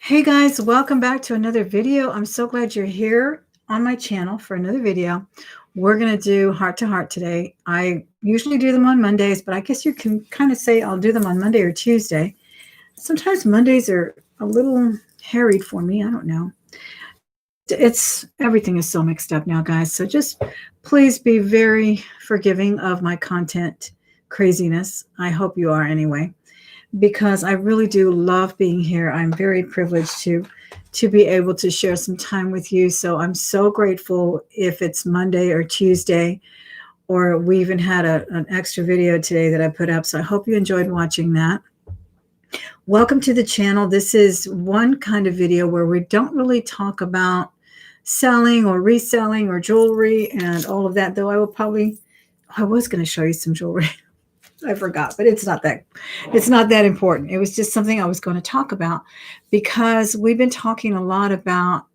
Hey guys, welcome back to another video. I'm so glad you're here on my channel for another video. We're going to do heart to heart today. I usually do them on Mondays, but I guess you can kind of say I'll do them on Monday or Tuesday. Sometimes Mondays are a little harried for me. I don't know. It's everything is so mixed up now, guys. So just please be very forgiving of my content craziness. I hope you are anyway, because I really do love being here. I'm very privileged to be able to share some time with you. So I'm so grateful if it's Monday or Tuesday, or we even had an extra video today that I put up. So I hope you enjoyed watching that. Welcome to the channel. This is one kind of video where we don't really talk about selling or reselling or jewelry and all of that, though I was going to show you some jewelry. I forgot, but it's not that important. It was just something I was going to talk about because we've been talking a lot about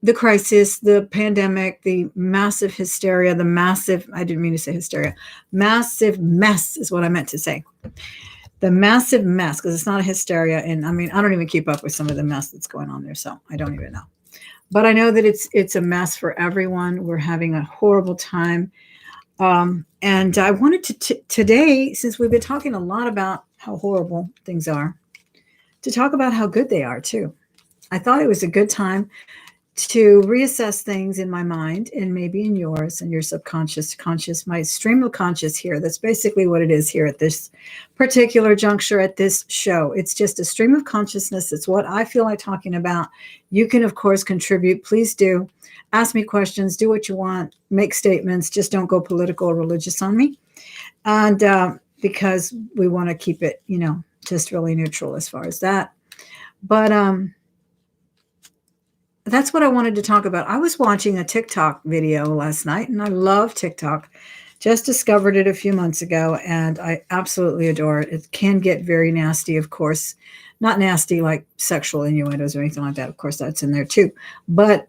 the crisis, the pandemic, the massive hysteria, I didn't mean to say hysteria, massive mess is what I meant to say. The massive mess, because it's not a hysteria. And I mean, I don't even keep up with some of the mess that's going on there. So I don't even know. But I know that it's a mess for everyone. We're having a horrible time. And I wanted to today, since we've been talking a lot about how horrible things are, to talk about how good they are too. I thought it was a good time to reassess things in my mind and maybe in yours and your subconscious, conscious, my stream of conscious here. That's basically what it is here at this particular juncture at this show. It's just a stream of consciousness. It's what I feel like talking about. You can, of course, contribute. Please do. Ask me questions. Do what you want. Make statements. Just don't go political or religious on me. And because we want to keep it, just really neutral as far as that. But that's what I wanted to talk about. I was watching a TikTok video last night, and I love TikTok. Just discovered it a few months ago, and I absolutely adore it. It can get very nasty, of course. Not nasty like sexual innuendos or anything like that. Of course, that's in there too. But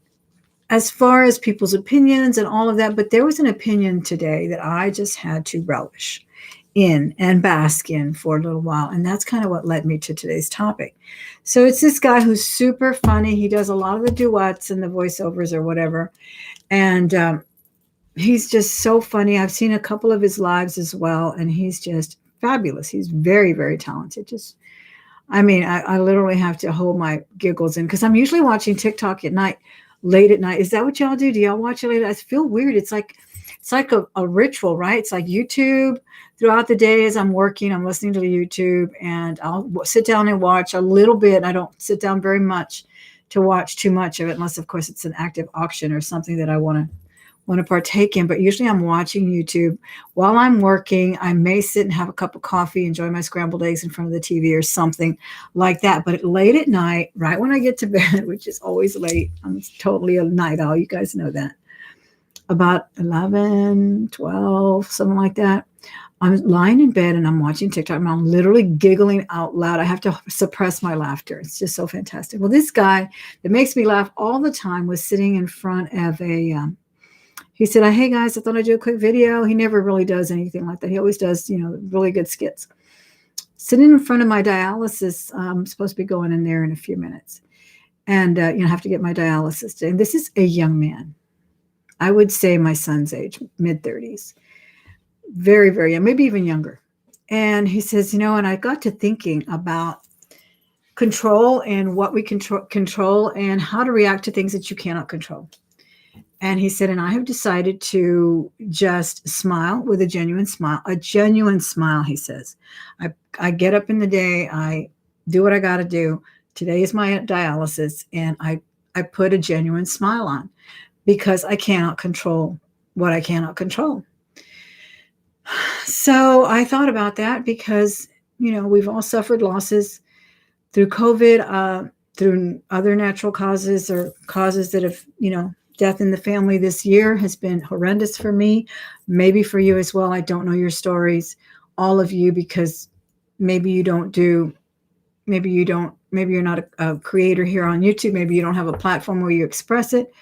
as far as people's opinions and all of that, but there was an opinion today that I just had to relish in and bask in for a little while. And that's kind of what led me to today's topic. So it's this guy who's super funny. He does a lot of the duets and the voiceovers or whatever. And he's just so funny. I've seen a couple of his lives as well. And he's just fabulous. He's very, very talented. I literally have to hold my giggles in because I'm usually watching TikTok at night, late at night. Is that what y'all do? Do y'all watch it late? I feel weird. It's like a ritual, right? It's like YouTube. Throughout the day as I'm working, I'm listening to YouTube, and I'll sit down and watch a little bit. I don't sit down very much to watch too much of it, unless, of course, it's an active auction or something that I want to partake in. But usually I'm watching YouTube while I'm working. I may sit and have a cup of coffee, enjoy my scrambled eggs in front of the TV or something like that. But late at night, right when I get to bed, which is always late, I'm totally a night owl. You guys know that. About 11, 12, something like that. I'm lying in bed and I'm watching TikTok and I'm literally giggling out loud. I have to suppress my laughter. It's just so fantastic. Well, this guy that makes me laugh all the time was sitting in front of he said, hey guys, I thought I'd do a quick video. He never really does anything like that. He always does, really good skits. Sitting in front of my dialysis, I'm supposed to be going in there in a few minutes. And, I have to get my dialysis today. And this is a young man. I would say my son's age, mid-30s. Very, very young, maybe even younger. And he says, and I got to thinking about control and what we control and how to react to things that you cannot control. And he said, and I have decided to just smile with a genuine smile, he says. I get up in the day, I do what I got to do. Today is my dialysis, and I put a genuine smile on because I cannot control what I cannot control. So I thought about that because, we've all suffered losses through COVID, through other natural causes or causes that have, death in the family this year has been horrendous for me, maybe for you as well. I don't know your stories, all of you, because maybe you're not a creator here on YouTube. Maybe you don't have a platform where you express it,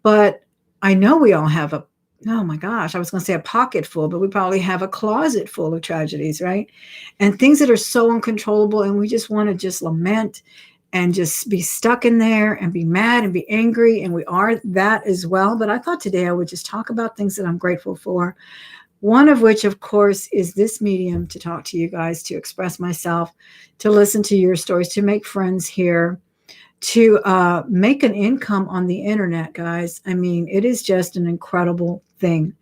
but I know we all have oh my gosh, I was going to say a pocket full, but we probably have a closet full of tragedies, right? And things that are so uncontrollable, and we just want to just lament and just be stuck in there and be mad and be angry. And we are that as well. But I thought today I would just talk about things that I'm grateful for. One of which, of course, is this medium to talk to you guys, to express myself, to listen to your stories, to make friends here, to make an income on the internet, guys. I mean, it is just an incredible thing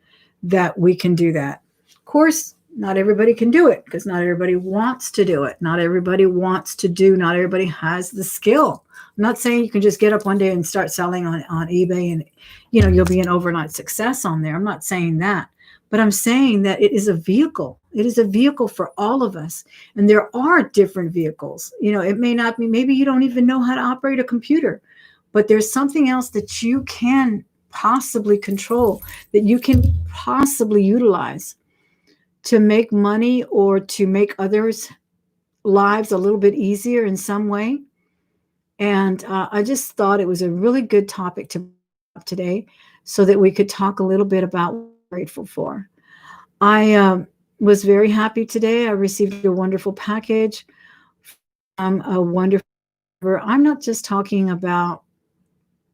that we can do that. Of course, not everybody can do it because not everybody wants to do it. Not everybody wants to do, not everybody has the skill. I'm not saying you can just get up one day and start selling on eBay and you'll be an overnight success on there. I'm not saying that. But I'm saying that it is a vehicle. It is a vehicle for all of us. And there are different vehicles. It may not be, maybe you don't even know how to operate a computer, but there's something else that you can possibly control, that you can possibly utilize to make money or to make others' lives a little bit easier in some way. And I just thought it was a really good topic to have today so that we could talk a little bit about what we're grateful for. I was very happy today. I received a wonderful package from a wonderful. I'm not just talking about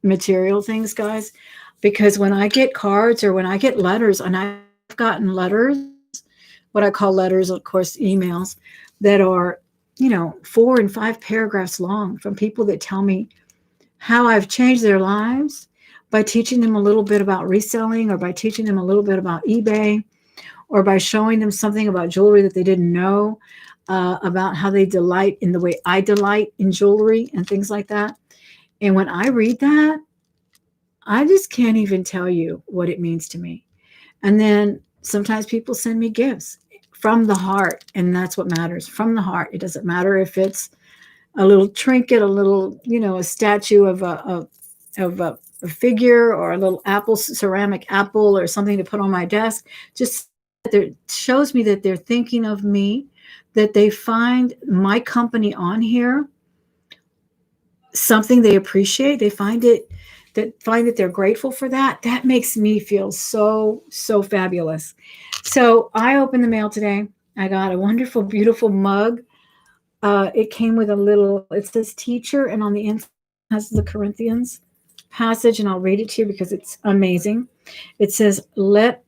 material things, guys, because when I get cards or when I get letters, and I've gotten letters, what I call letters, of course, emails that are, 4 and 5 paragraphs long from people that tell me how I've changed their lives by teaching them a little bit about reselling or by teaching them a little bit about eBay or by showing them something about jewelry that they didn't know, about how they delight in the way I delight in jewelry and things like that. And when I read that, I just can't even tell you what it means to me. And then sometimes people send me gifts from the heart, and that's what matters, from the heart. It doesn't matter if it's a little trinket, a little, a statue of a figure or a little ceramic apple or something to put on my desk. Just it shows me that they're thinking of me, that they find my company on here something they appreciate. They find that they're grateful for that. That makes me feel so, so fabulous. So I opened the mail today. I got a wonderful, beautiful mug. It came with it says teacher, and on the inside has the Corinthians passage, and I'll read it to you because it's amazing. It says, let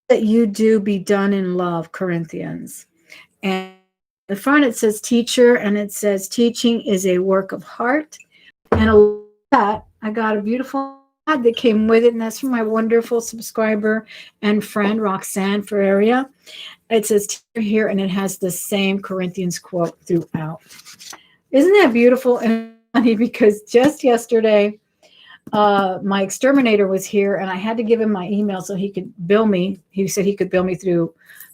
that you do be done in love, Corinthians. And the front it says teacher, and it says teaching is a work of heart. And that I got a beautiful ad that came with it, and that's from my wonderful subscriber and friend Roxanne Ferreria. It says teacher here, and it has the same Corinthians quote throughout. Isn't that beautiful and funny? Because just yesterday, my exterminator was here, and I had to give him my email so he could bill me. He said he could bill me through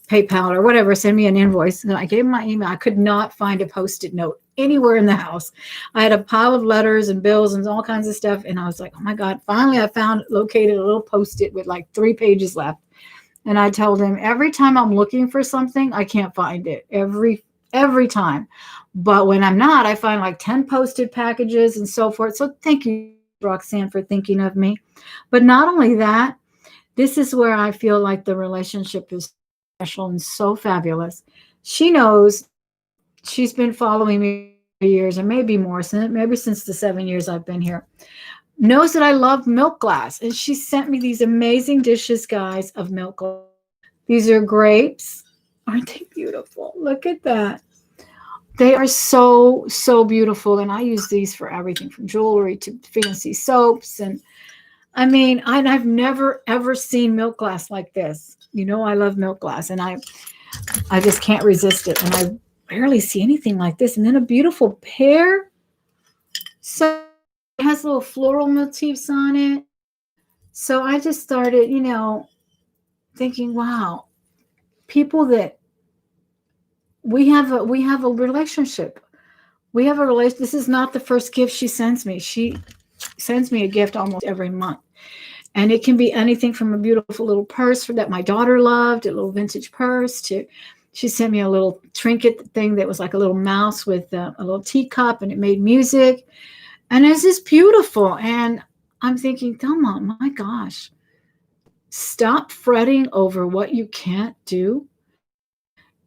PayPal or whatever, send me an invoice. And I gave him my email. I could not find a Post-it note anywhere in the house. I had a pile of letters and bills and all kinds of stuff. And I was like, oh my God, finally I located a little Post-it with like 3 pages left. And I told him every time I'm looking for something, I can't find it every time. But when I'm not, I find like 10 posted packages and so forth. So thank you, Roxanne, for thinking of me. But not only that, this is where I feel like the relationship is special and so fabulous. She knows, she's been following me for years, and maybe more, maybe since the 7 years I've been here, knows that I love milk glass. And she sent me these amazing dishes, guys, of milk glass. These are grapes. Aren't they beautiful? Look at that. They are so, so beautiful. And I use these for everything from jewelry to fancy soaps. And I mean, I've never, ever seen milk glass like this. I love milk glass, and I just can't resist it. And I rarely see anything like this. And then a beautiful pear. So it has little floral motifs on it. So I just started, thinking, wow, people that we have a relationship. We have a relationship. This is not the first gift she sends me. She sends me a gift almost every month. And it can be anything from a beautiful little purse that my daughter loved, a little vintage purse, to she sent me a little trinket thing that was like a little mouse with a little teacup, and it made music. And it's just beautiful. And I'm thinking, Thelma, my gosh, stop fretting over what you can't do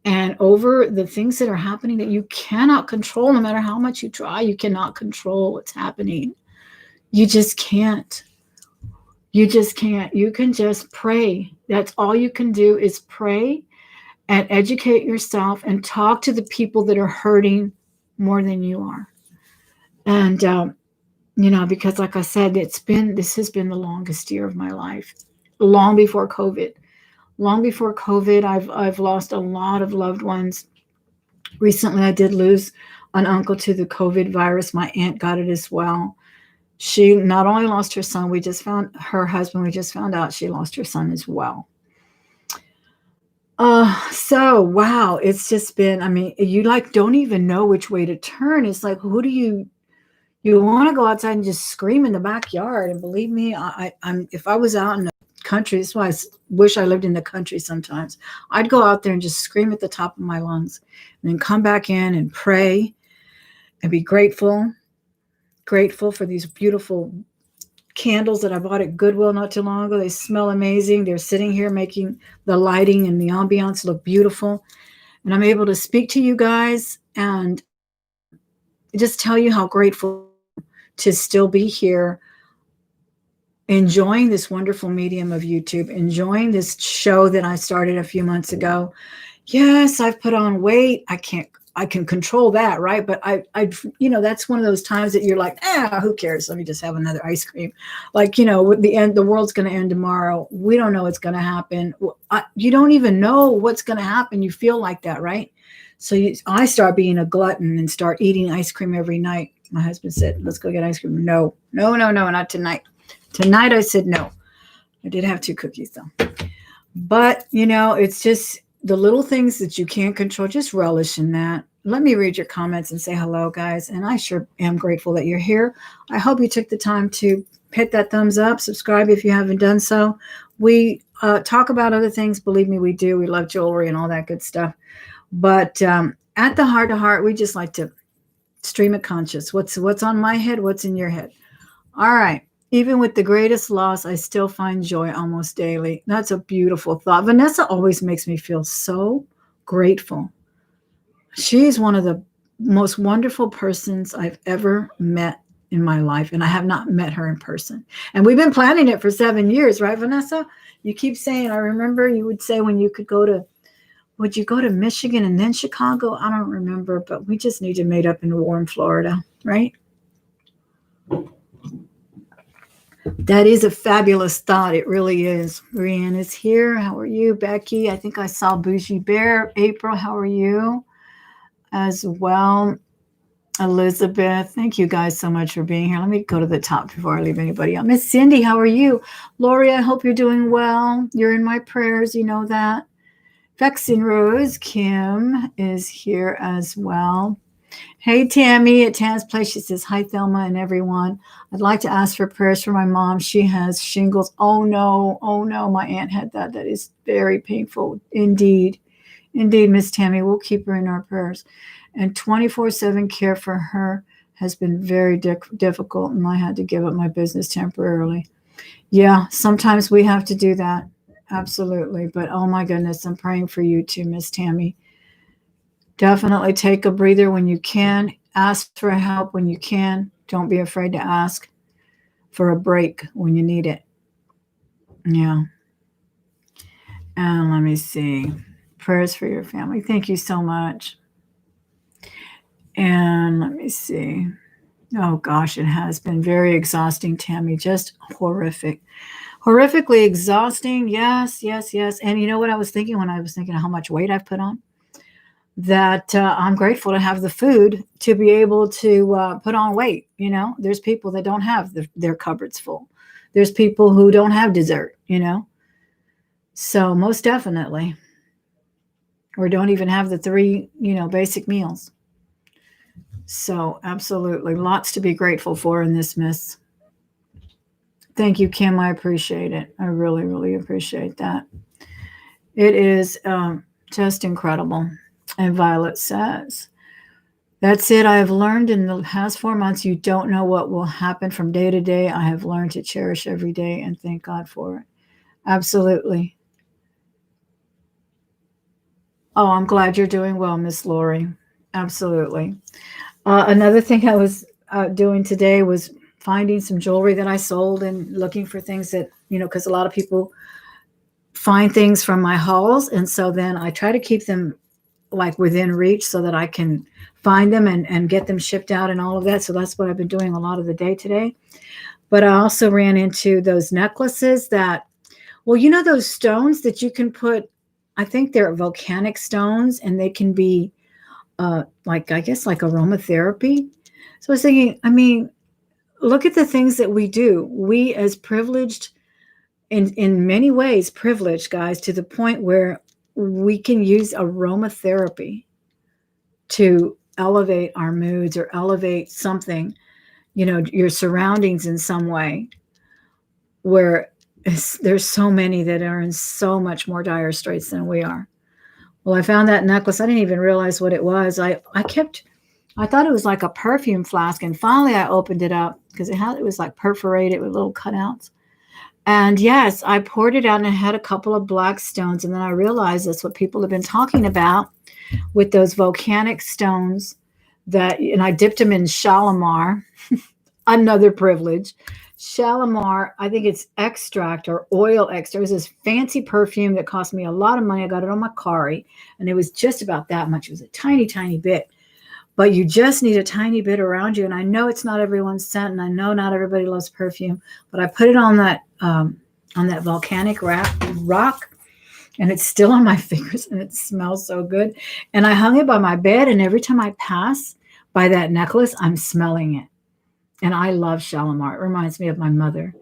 and over the things that are happening that you cannot control. No matter how much you try, you cannot control what's happening. You just can't. You just can't. You can just pray. That's all you can do is pray and educate yourself and talk to the people that are hurting more than you are. And, because like I said, this has been the longest year of my life, long before COVID. Long before COVID, I've lost a lot of loved ones. Recently, I did lose an uncle to the COVID virus. My aunt got it as well. She not only lost her son, we just found her husband. We just found out she lost her son as well. So wow, it's just been, I mean, you like don't even know which way to turn. It's like, who do you want to go outside and just scream in the backyard? And believe me, I'm if I was out in the country, that's why I wish I lived in the country sometimes. I'd go out there and just scream at the top of my lungs and then come back in and pray and be grateful for these beautiful candles that I bought at Goodwill not too long ago. They smell amazing. They're sitting here making the lighting and the ambiance look beautiful. And I'm able to speak to you guys and just tell you how grateful to still be here, enjoying this wonderful medium of YouTube, enjoying this show that I started a few months ago. Yes, I've put on weight. I can control that, right? But that's one of those times that you're like, who cares? Let me just have another ice cream. Like, with the world's going to end tomorrow. We don't know what's going to happen. You don't even know what's going to happen. You feel like that, right? So I start being a glutton and start eating ice cream every night. My husband said, let's go get ice cream. No, not tonight. Tonight I said no. I did have 2 cookies though. But, it's just the little things that you can't control. Just relish in that. Let me read your comments and say hello, guys. And I sure am grateful that you're here. I hope you took the time to hit that thumbs up, subscribe if you haven't done so. We talk about other things. Believe me, we do. We love jewelry and all that good stuff. But at the heart to heart, we just like to stream of conscious. What's on my head? What's in your head? All right. Even with the greatest loss, I still find joy almost daily. That's a beautiful thought. Vanessa always makes me feel so grateful. She's one of the most wonderful persons I've ever met in my life, and I have not met her in person. And we've been planning it for 7 years, right, Vanessa? You keep saying, I remember you would say when you could would you go to Michigan and then Chicago? I don't remember, but we just need to meet up in warm Florida, right? That is a fabulous thought. It really is. Brianne is here. How are you, Becky? I think I saw Bougie Bear. April, how are you? As well. Elizabeth, thank you guys so much for being here. Let me go to the top before I leave anybody out. Miss Cindy, how are you? Lori, I hope you're doing well. You're in my prayers. You know that. Vexing Rose, Kim is here as well. Hey, Tammy at Tam's Place. She says, hi, Thelma and everyone. I'd like to ask for prayers for my mom. She has shingles. Oh, no. My aunt had that. That is very painful. Indeed, Miss Tammy. We'll keep her in our prayers. And 24/7 care for her has been very difficult, and I had to give up my business temporarily. Yeah, sometimes we have to do that. Absolutely. But, oh, my goodness, I'm praying for you too, Miss Tammy. Definitely take a breather when you can. Ask for help when you can. Don't be afraid to ask for a break when you need it. Yeah. And let me see. Prayers for your family. Thank you so much. And let me see. Oh, gosh, it has been very exhausting, Tammy. Just horrific. Horrifically exhausting. Yes. And you know what I was thinking when I was thinking of how much weight I've put on? That I'm grateful to have the food to be able to put on weight. There's people that don't have their cupboards full. There's people who don't have dessert, So most definitely. Or don't even have the 3, basic meals. So absolutely. Lots to be grateful for in this, miss. Thank you, Kim. I appreciate it. I really, really appreciate that. It is just incredible. And Violet says, that's it. I have learned in the past 4 months, you don't know what will happen from day to day. I have learned to cherish every day and thank God for it. Absolutely. Oh, I'm glad you're doing well, Miss Lori. Absolutely. Another thing I was doing today was finding some jewelry that I sold and looking for things that, because a lot of people find things from my hauls. And so then I try to keep them like within reach so that I can find them and get them shipped out and all of that. So that's what I've been doing a lot of the day today. But I also ran into those necklaces that, well, those stones that you can put, I think they're volcanic stones and they can be like, I guess, like aromatherapy. So I was thinking, I mean, look at the things that we do. We, as privileged, in many ways, privileged guys, to the point where we can use aromatherapy to elevate our moods or elevate something, your surroundings in some way, where there's so many that are in so much more dire straits than we are. Well, I found that necklace. I didn't even realize what it was. I thought it was like a perfume flask, and finally I opened it up because it was like perforated with little cutouts. And yes, I poured it out and it had a couple of black stones. And then I realized that's what people have been talking about with those volcanic stones and I dipped them in Shalimar, another privilege. Shalimar, I think it's extract or oil extract. It was this fancy perfume that cost me a lot of money. I got it on Macari, and it was just about that much. It was a tiny, tiny bit. But you just need a tiny bit around you. And I know it's not everyone's scent, and I know not everybody loves perfume, but I put it on that volcanic rock, and it's still on my fingers, and it smells so good. And I hung it by my bed, and every time I pass by that necklace, I'm smelling it. And I love Shalimar. It reminds me of my mother.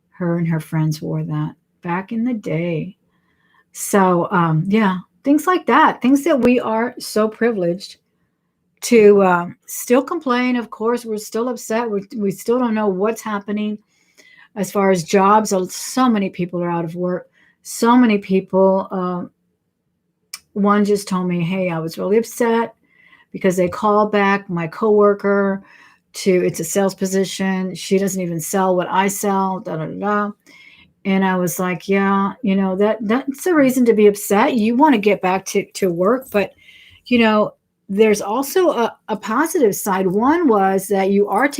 Her and her friends wore that back in the day. So, yeah, things like that, things that we are so privileged to still complain. Of course, we're still upset. We still don't know what's happening as far as jobs. So many people are out of work. So many people. One just told me, hey, I was really upset because they called back my coworker it's a sales position. She doesn't even sell what I sell, da, da, da, da. And I was like, yeah, that's a reason to be upset. You want to get back to work, but, there's also a positive side. One was that you are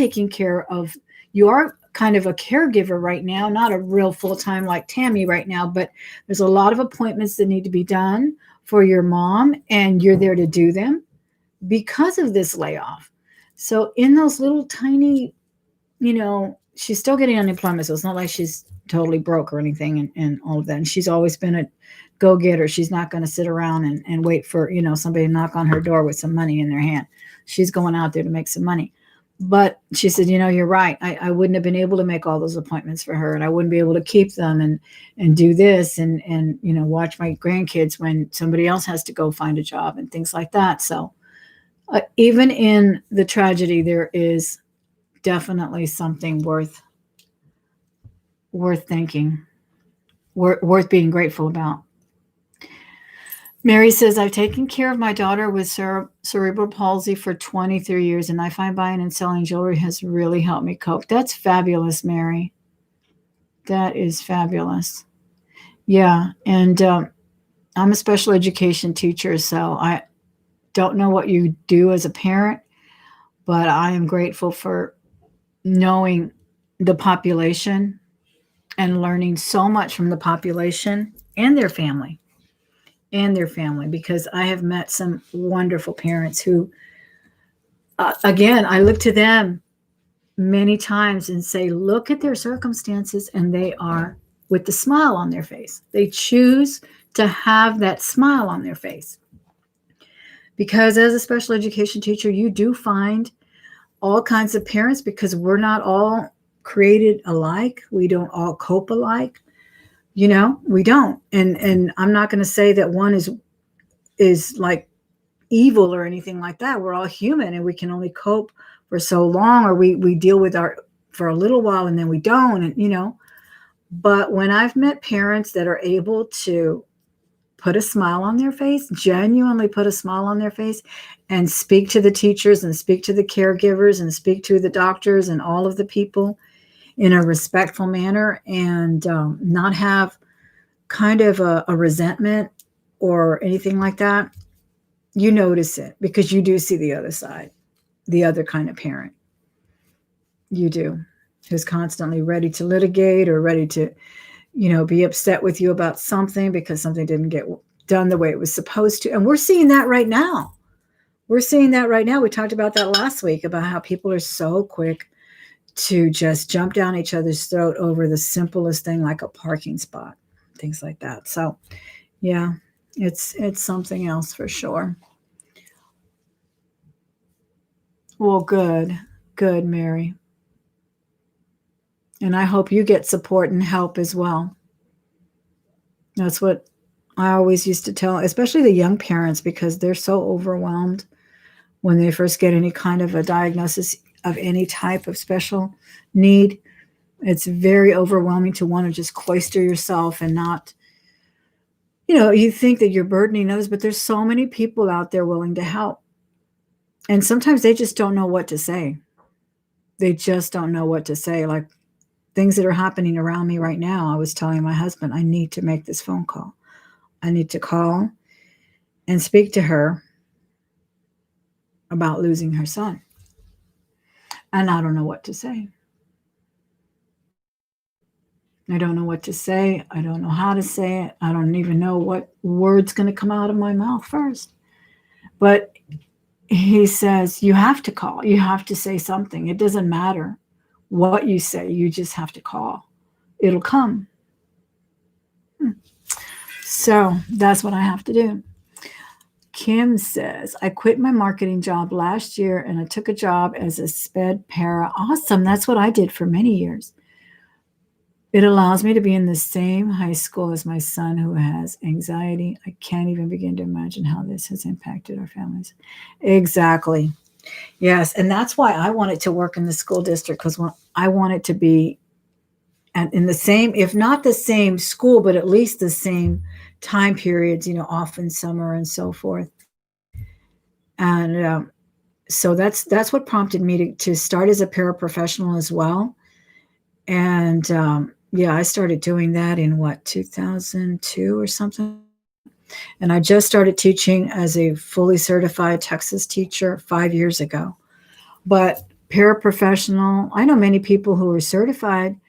you are kind of a caregiver right now, not a real full-time like Tammy right now, but there's a lot of appointments that need to be done for your mom, and you're there to do them because of this layoff. So in those little tiny, she's still getting unemployment. So it's not like she's totally broke or anything and all of that. And she's always been a go-getter. She's not going to sit around and wait for, somebody to knock on her door with some money in their hand. She's going out there to make some money. But she said, you're right. I wouldn't have been able to make all those appointments for her, and I wouldn't be able to keep them and do this and watch my grandkids when somebody else has to go find a job and things like that. So even in the tragedy, there is definitely something worth thinking, worth being grateful about. Mary says, I've taken care of my daughter with cerebral palsy for 23 years, and I find buying and selling jewelry has really helped me cope. That's fabulous, Mary. That is fabulous. Yeah, and I'm a special education teacher, so I don't know what you do as a parent, but I am grateful for knowing the population and learning so much from the population and their family. Because I have met some wonderful parents who, again, I look to them many times and say, look at their circumstances, and they are with the smile on their face. They choose to have that smile on their face. Because as a special education teacher, you do find all kinds of parents, because we're not all created alike. We don't all cope alike. We don't. And I'm not going to say that one is like evil or anything like that. We're all human, and we can only cope for so long, or we deal with for a little while and then we don't. And, but when I've met parents that are able to put a smile on their face, genuinely put a smile on their face, and speak to the teachers and speak to the caregivers and speak to the doctors and all of the people in a respectful manner, and not have kind of a resentment or anything like that, you notice it because you do see the other side, the other kind of parent. You do, who's constantly ready to litigate or ready to, be upset with you about something because something didn't get done the way it was supposed to. And we're seeing that right now. We're seeing that right now. We talked about that last week about how people are so quick to just jump down each other's throat over the simplest thing like a parking spot, things like that. So, yeah, it's something else for sure. Well, good, Mary. And I hope you get support and help as well. That's what I always used to tell, especially the young parents, because they're so overwhelmed when they first get any kind of a diagnosis of any type of special need. It's very overwhelming to want to just cloister yourself and not, you think that you're burdening others, but there's so many people out there willing to help. And sometimes they just don't know what to say. They just don't know what to say. Like things that are happening around me right now, I was telling my husband, I need to make this phone call. I need to call and speak to her about losing her son. And I don't know what to say. I don't know what to say. I don't know how to say it. I don't even know what word's going to come out of my mouth first. But he says, you have to call. You have to say something. It doesn't matter what you say. You just have to call. It'll come. So that's what I have to do. Kim says, I quit my marketing job last year and I took a job as a sped para. Awesome. That's what I did for many years. It allows me to be in the same high school as my son who has anxiety. I can't even begin to imagine how this has impacted our families. Exactly. Yes. And that's why I wanted to work in the school district, because I wanted to be in the same, if not the same school, but at least the same time periods, often summer and so forth. And so that's what prompted me to start as a paraprofessional as well. And yeah, I started doing that in 2002 or something. And I just started teaching as a fully certified Texas teacher 5 years ago. But paraprofessional, I know many people who are certified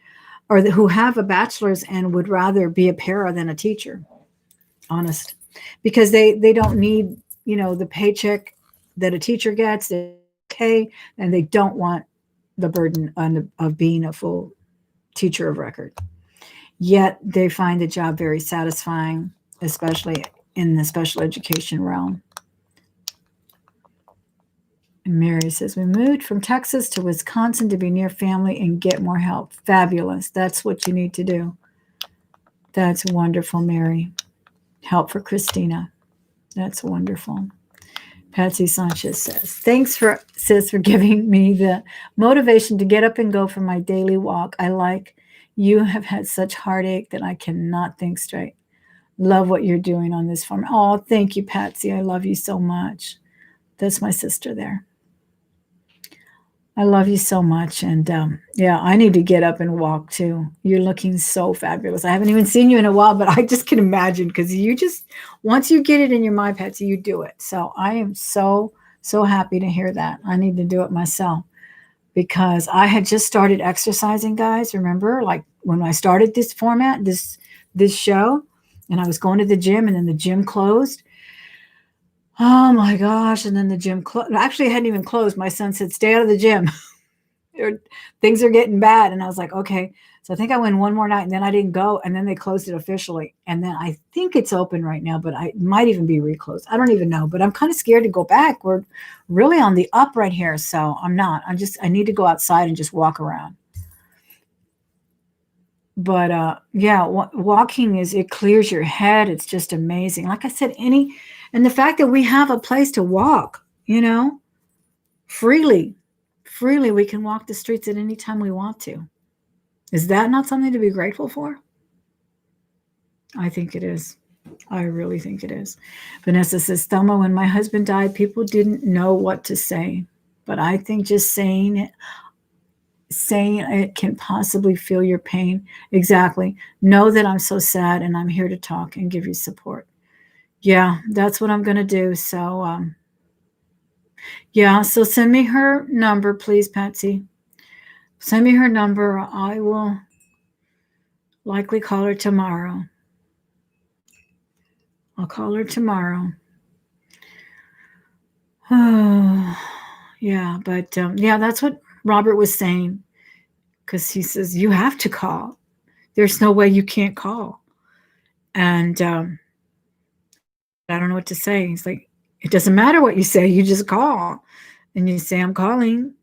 or who have a bachelor's and would rather be a para than a teacher, honest, because they don't need, the paycheck that a teacher gets, okay, and they don't want the burden of being a full teacher of record. Yet they find the job very satisfying, especially in the special education realm. And Mary says, we moved from Texas to Wisconsin to be near family and get more help. Fabulous. That's what you need to do. That's wonderful, Mary. Help for Christina. That's wonderful. Patsy Sanchez says, thanks for giving me the motivation to get up and go for my daily walk. You have had such heartache that I cannot think straight. Love what you're doing on this farm. Oh, thank you, Patsy. I love you so much. That's my sister there. I love you so much. And yeah, I need to get up and walk too. You're looking so fabulous. I haven't even seen you in a while, but I just can imagine, because once you get it in your mind, Patsy, you do it. So I am so, so happy to hear that. I need to do it myself, because I had just started exercising, guys. Remember, like when I started this format, this show, and I was going to the gym and then the gym closed. Oh my gosh. And then the gym closed. Actually, it hadn't even closed. My son said, stay out of the gym. Things are getting bad. And I was like, okay. So I think I went one more night and then I didn't go. And then they closed it officially. And then I think it's open right now, but it might even be reclosed. I don't even know, but I'm kind of scared to go back. We're really on the up right here. So I'm not. I need to go outside and just walk around. But yeah, walking it clears your head. It's just amazing. Like I said, and the fact that we have a place to walk, freely we can walk the streets at any time we want to. Is that not something to be grateful for? I think it is. I really think it is. Vanessa says, Thelma, when my husband died, people didn't know what to say. But I think just saying it can possibly feel your pain. Exactly. Know that I'm so sad and I'm here to talk and give you support. Yeah, that's what I'm going to do. So, yeah, so send me her number, please, Patsy. Send me her number. I will likely call her tomorrow. I'll call her tomorrow. Oh, yeah, but yeah, that's what Robert was saying because he says you have to call. There's no way you can't call. And I don't know what to say. He's like, it doesn't matter what you say, you just call. And you say, I'm calling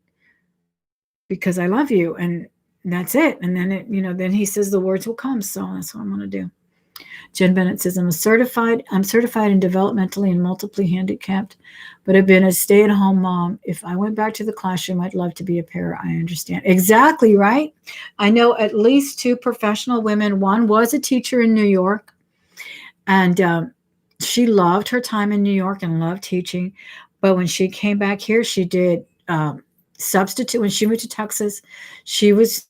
because I love you. And that's it. And then then he says the words will come. So that's what I'm gonna do. Jen Bennett says, I'm certified in developmentally and multiply handicapped, but I've been a stay-at-home mom. If I went back to the classroom, I'd love to be a parent. I understand. Exactly, right? I know at least two professional women. One was a teacher in New York, and she loved her time in New York and loved teaching. But when she came back here, she did substitute. When she moved to Texas, she was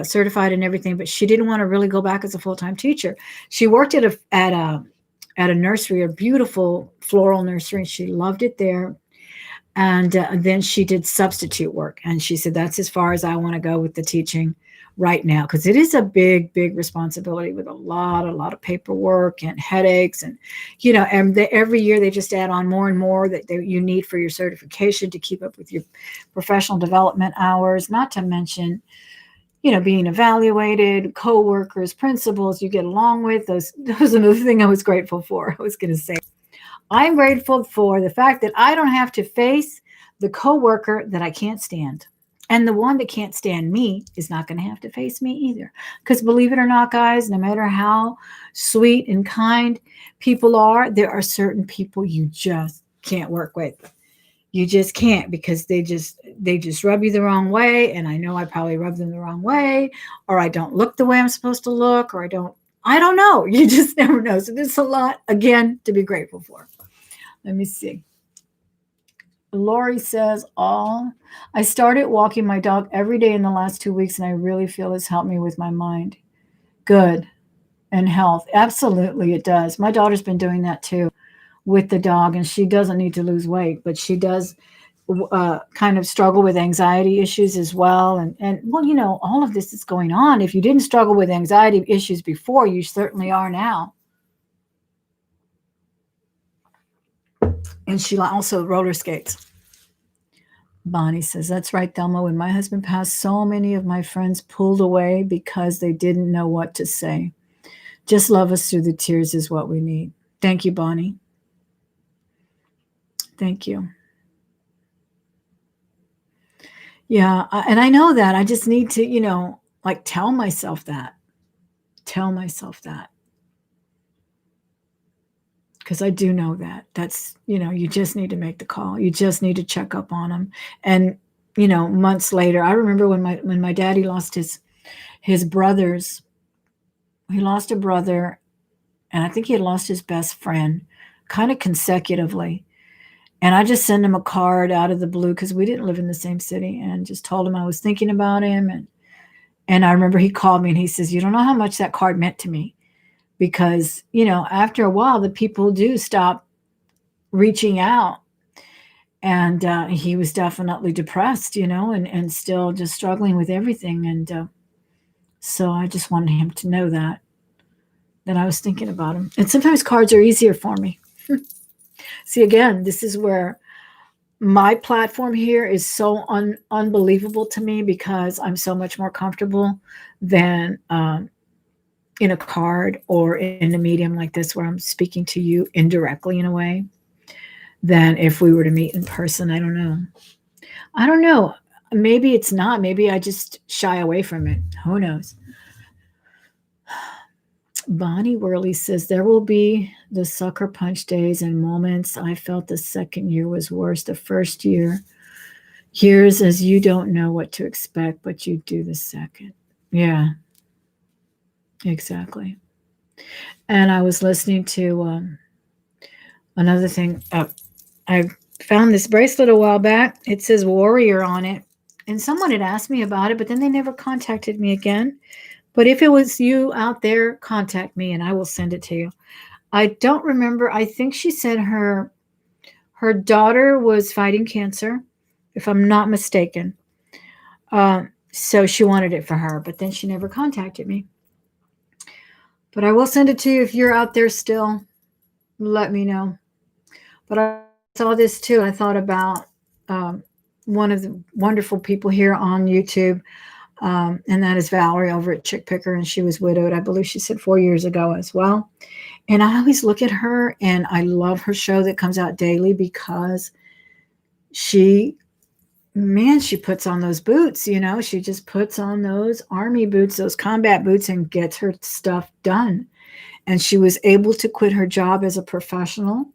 certified and everything, but she didn't want to really go back as a full-time teacher. She worked at a nursery, a beautiful floral nursery. She loved it there. And then she did substitute work. And she said, that's as far as I want to go with the teaching right now, because it is a big, big responsibility with a lot of paperwork and headaches. And, and every year they just add on more and more that you need for your certification to keep up with your professional development hours, not to mention being evaluated, coworkers, principals you get along with. Those was another thing I was grateful for. I was going to say, I'm grateful for the fact that I don't have to face the coworker that I can't stand. And the one that can't stand me is not going to have to face me either. Because believe it or not, guys, no matter how sweet and kind people are, there are certain people you just can't work with. You just can't, because they just rub you the wrong way. And I know I probably rub them the wrong way, or I don't look the way I'm supposed to look, or I don't know. You just never know. So there's a lot, again, to be grateful for. Let me see. Lori says, I started walking my dog every day in the last 2 weeks, and I really feel it's helped me with my mind. Good. And health. Absolutely, it does. My daughter's been doing that too with the dog, and she doesn't need to lose weight, but she does kind of struggle with anxiety issues as well. And well, all of this is going on. If you didn't struggle with anxiety issues before, you certainly are now. And she also roller skates. Bonnie says, that's right, Thelma. When my husband passed, so many of my friends pulled away because they didn't know what to say. Just love us through the tears is what we need. Thank you, Bonnie. Thank you. Yeah, and I know that. I just need to, tell myself that. Tell myself that. Because I do know that. That's, you just need to make the call. You just need to check up on them. And, months later, I remember when my daddy lost his brothers. He lost a brother, and I think he had lost his best friend kind of consecutively. And I just sent him a card out of the blue because we didn't live in the same city, and just told him I was thinking about him. And I remember he called me and he says, you don't know how much that card meant to me, because, after a while, the people do stop reaching out. And he was definitely depressed, and still just struggling with everything. And so I just wanted him to know that I was thinking about him. And sometimes cards are easier for me. See, again, this is where my platform here is so unbelievable to me, because I'm so much more comfortable than in a card or in a medium like this, where I'm speaking to you indirectly in a way, than if we were to meet in person. I don't know. Maybe it's not. Maybe I just shy away from it. Who knows? Bonnie Worley says, there will be the sucker punch days and moments. I felt the second year was worse. The first years as you don't know what to expect, but you do the second. Yeah, exactly. And I was listening to another thing. I found this bracelet a while back. It says warrior on it. And someone had asked me about it, but then they never contacted me again. But if it was you out there, contact me and I will send it to you. I don't remember. I think she said her daughter was fighting cancer, if I'm not mistaken. So she wanted it for her, but then she never contacted me. But I will send it to you if you're out there still. Let me know. But I saw this too. I thought about um, one of the wonderful people here on YouTube, and that is Valerie over at Chick Picker, and she was widowed, I believe she said 4 years ago as well. And I always look at her, and I love her show that comes out daily because she, man, she puts on those boots, she just puts on those army boots, those combat boots, and gets her stuff done. And she was able to quit her job as a professional.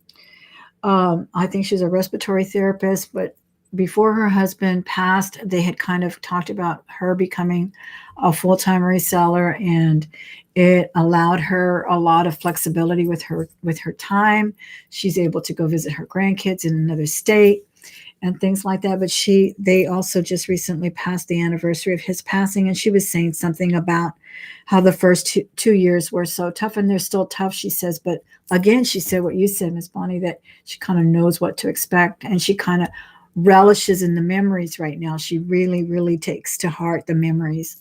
I think she's a respiratory therapist, but before her husband passed, they had kind of talked about her becoming a full-time reseller, and it allowed her a lot of flexibility with her time. She's able to go visit her grandkids in another state and things like that. But they also just recently passed the anniversary of his passing, and she was saying something about how the first 2 years were so tough, and they're still tough, she says. But again, she said what you said, Miss Bonnie, that she kind of knows what to expect, and she kind of relishes in the memories right now. She really, really takes to heart the memories.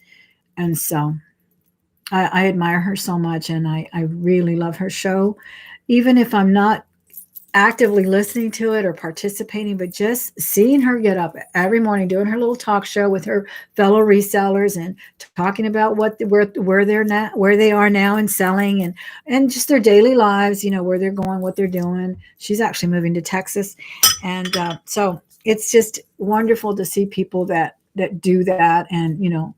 And so I admire her so much, and I really love her show, even if I'm not actively listening to it or participating, but just seeing her get up every morning, doing her little talk show with her fellow resellers and talking about where they're now, where they are now and selling, and just their daily lives, where they're going, what they're doing. She's actually moving to Texas. And so it's just wonderful to see people that do that. And,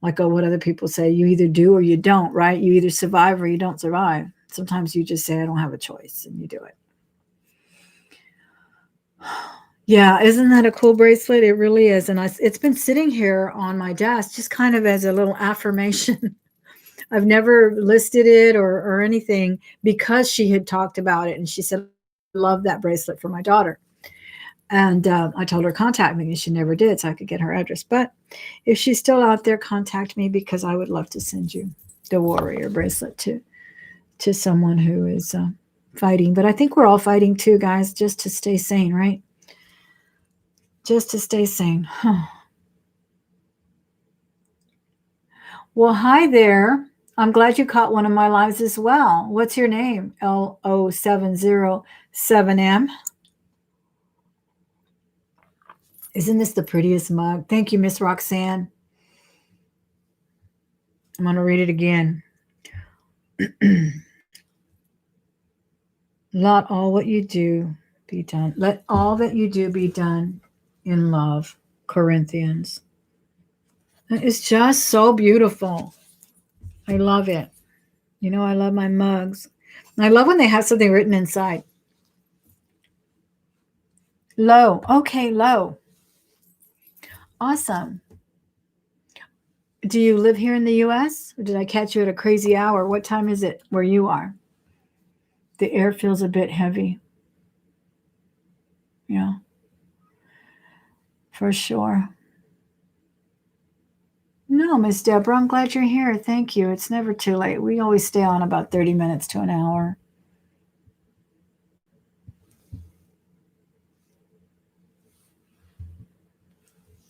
like what other people say, you either do or you don't, right? You either survive or you don't survive. Sometimes you just say, I don't have a choice, and you do it. Yeah, isn't that a cool bracelet? It really is. And it's been sitting here on my desk just kind of as a little affirmation. I've never listed it or anything because she had talked about it. And she said, I love that bracelet for my daughter. And I told her, contact me, and she never did, so I could get her address. But if she's still out there, contact me, because I would love to send you the warrior bracelet to someone who is fighting. But I think we're all fighting too, guys, just to stay sane, right? Just to stay sane. Well, hi there. I'm glad you caught one of my lives as well. What's your name? LO707M. Isn't this the prettiest mug? Thank you, Miss Roxanne. I'm going to read it again. Let all what you do be done. Let all that you do be done in love. Corinthians. It's just so beautiful. I love it. I love my mugs. I love when they have something written inside. Low. Okay, low. Awesome. Do you live here in the U.S.? Or did I catch you at a crazy hour? What time is it where you are? The air feels a bit heavy. Yeah, for sure. No, Miss Deborah, I'm glad you're here. Thank you. It's never too late. We always stay on about 30 minutes to an hour.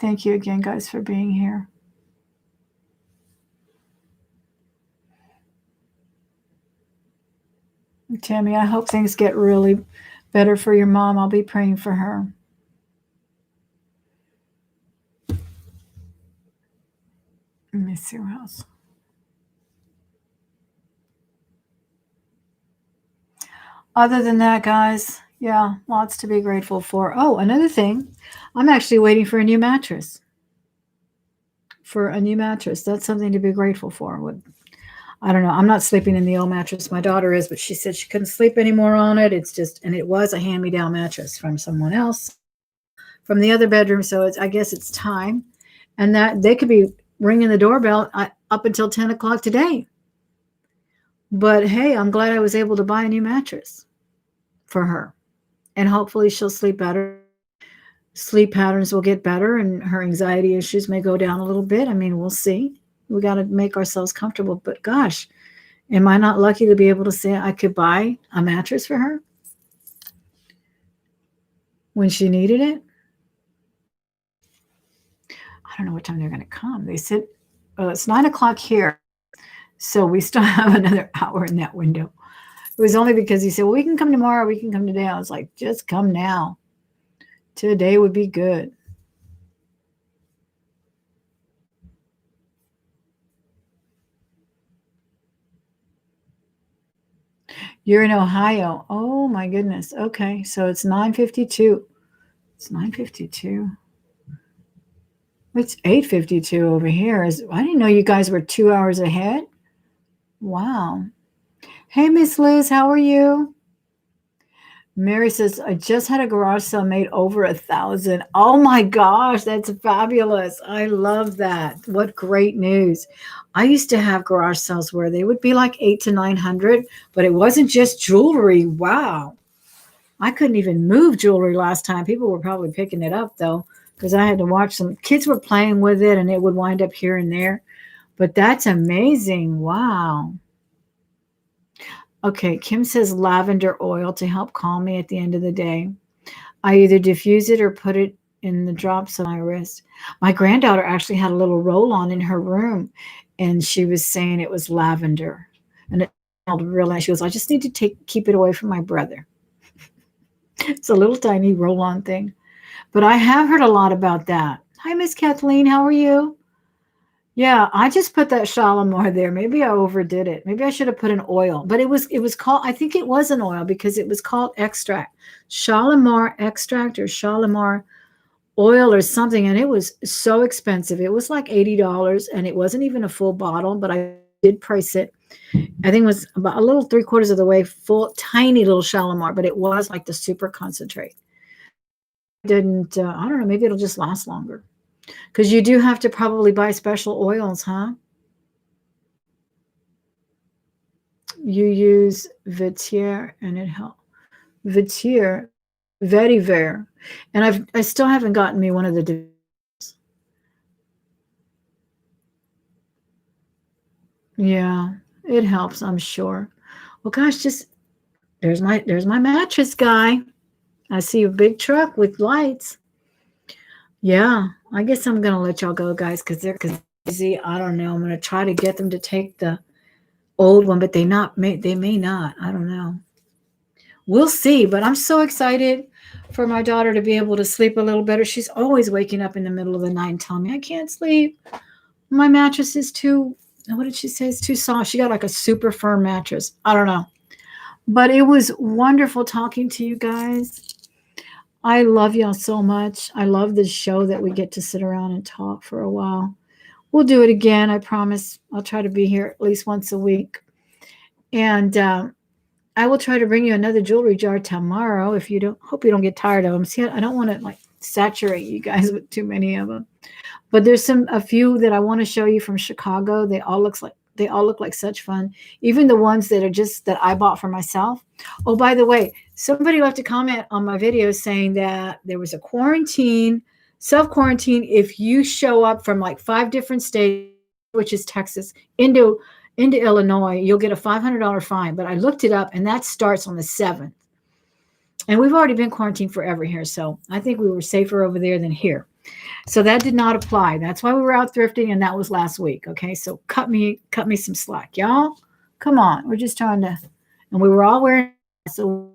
Thank you again, guys, for being here. Tammy, I hope things get really better for your mom. I'll be praying for her. Let me see what else. Other than that, guys, yeah, lots to be grateful for. Oh, another thing, I'm actually waiting for a new mattress. That's something to be grateful for. I don't know. I'm not sleeping in the old mattress. My daughter is, but she said she couldn't sleep anymore on it. And it was a hand-me-down mattress from someone else from the other bedroom. So I guess it's time. And that they could be ringing the doorbell up until 10 o'clock today. But hey, I'm glad I was able to buy a new mattress for her. And hopefully she'll sleep better. Sleep patterns will get better, and her anxiety issues may go down a little bit. I mean, we'll see. We got to make ourselves comfortable. But gosh, Am I not lucky to be able to say I could buy a mattress for her when she needed it? I don't know what time they're going to come. They said, well, it's 9 o'clock here. So we still have another hour in that window. It was only because he said, well, we can come tomorrow. We can come today. I was like, just come now. Today would be good. You're in Ohio. Oh my goodness. Okay. So it's 9:52. It's 9:52. It's 8:52 over here. I didn't know you guys were 2 hours ahead. Wow. Hey, Miss Liz, how are you? Mary says, I just had a garage sale made over 1,000. Oh my gosh, that's fabulous. I love that. What great news. I used to have garage sales where they would be like 800 to 900, but it wasn't just jewelry. Wow. I couldn't even move jewelry last time. People were probably picking it up though, because I had to watch some kids were playing with it and it would wind up here and there. But that's amazing. Wow. Okay, Kim says lavender oil to help calm me at the end of the day. I either diffuse it or put it in the drops on my wrist. My granddaughter actually had a little roll on in her room, and she was saying it was lavender. And it smelled real nice. She goes, I just need to keep it away from my brother. It's a little tiny roll on thing. But I have heard a lot about that. Hi, Miss Kathleen. How are you? Yeah, I just put that Shalimar there. Maybe I overdid it. Maybe I should have put an oil. But it was called, I think it was an oil because it was called extract. Shalimar extract or Shalimar oil or something. And it was so expensive. It was like $80 and it wasn't even a full bottle, but I did price it. I think it was about a little 3/4 of the way full, tiny little Shalimar, but it was like the super concentrate. Didn't, I don't know, maybe it'll just last longer. Because you do have to probably buy special oils, huh? You use Vetier and it helps. Vetier, Vetiver. And I still haven't gotten me one of the. Yeah, it helps, I'm sure. Well, gosh, just there's my mattress guy. I see a big truck with lights. Yeah, I guess I'm gonna let y'all go, guys, because they're busy. I don't know. I'm gonna try to get them to take the old one, but they may not. I don't know. We'll see. But I'm so excited for my daughter to be able to sleep a little better. She's always waking up in the middle of the night and telling me I can't sleep. My mattress is too. What did she say? It's too soft. She got like a super firm mattress. I don't know. But it was wonderful talking to you guys. I love y'all so much. I love this show that we get to sit around and talk for a while. We'll do it again. I promise. I'll try to be here at least once a week. And I will try to bring you another jewelry jar tomorrow if you don't. Hope you don't get tired of them. See, I don't want to like saturate you guys with too many of them. But there's a few that I want to show you from Chicago. They all look like such fun. Even the ones that are just that I bought for myself. Oh, by the way, somebody left a comment on my video saying that there was a self-quarantine if you show up from like 5 different states, which is Texas, into Illinois, you'll get a $500 fine. But I looked it up and that starts on the 7th. And we've already been quarantined forever here. So I think we were safer over there than here. So that did not apply. That's why we were out thrifting, and that was last week. Okay, so cut me some slack, y'all. Come on, we're just trying to, and we were all wearing. So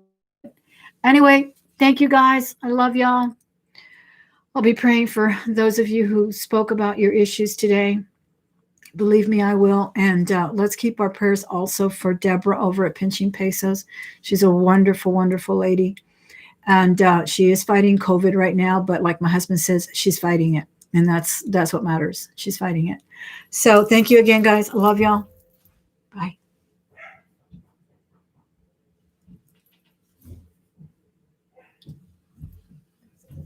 anyway, thank you guys. I love y'all. I'll be praying for those of you who spoke about your issues today. Believe me, I will. And let's keep our prayers also for Deborah over at Pinching Pesos. She's a wonderful, wonderful lady. And she is fighting COVID right now, but like my husband says, she's fighting it. And that's what matters. She's fighting it. So thank you again, guys. I love y'all.